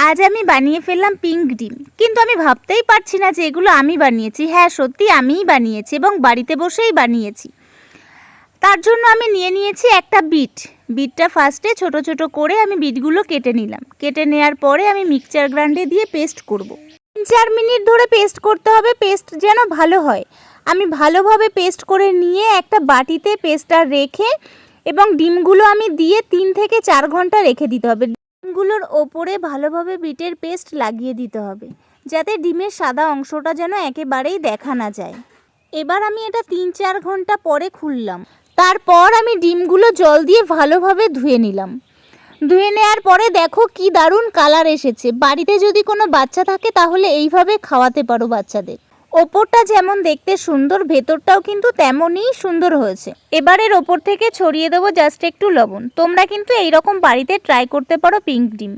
আজ আমি বানিয়ে ফেললাম পিঙ্ক ডিম, কিন্তু আমি ভাবতেই পারছি না যে এগুলো আমি বানিয়েছি। হ্যাঁ, সত্যি আমিই বানিয়েছি এবং বাড়িতে বসেই বানিয়েছি। তার জন্য আমি নিয়ে নিয়েছি একটা বিটটা ফার্স্টে ছোট ছোট করে আমি বিটগুলো কেটে নিলাম। কেটে নেওয়ার পরে আমি মিক্সচার গ্রাইন্ডে দিয়ে পেস্ট করব। 3-4 মিনিট ধরে পেস্ট করতে হবে, পেস্ট যেন ভালো হয়। আমি ভালোভাবে পেস্ট করে নিয়ে একটা বাটিতে পেস্টটা রেখে এবং ডিমগুলো আমি দিয়ে 3 থেকে 4 ঘন্টা রেখে দিতে হবে। ডিমগুলোর ওপরে ভালোভাবে বিটের পেস্ট লাগিয়ে দিতে হবে, যাতে ডিমের সাদা অংশটা যেন একেবারেই দেখা না যায়। এবার আমি এটা 3-4 ঘন্টা পরে খুললাম। তারপর আমি ডিমগুলো জল দিয়ে ভালোভাবে ধুয়ে নিলাম। ধুয়ে নেওয়ার পরে দেখো কি দারুণ কালার এসেছে। বাড়িতে যদি কোনো বাচ্চা থাকে তাহলে এইভাবে খাওয়াতে পারো বাচ্চাদের। ওপরটা যেমন দেখতে সুন্দর, ভেতরটাও কিন্তু তেমনই সুন্দর হয়েছে। এবারের ওপর থেকে ছড়িয়ে দেবো জাস্ট একটু লবণ। তোমরা কিন্তু এইরকম বাড়িতে ট্রাই করতে পারো পিঙ্ক ডিম।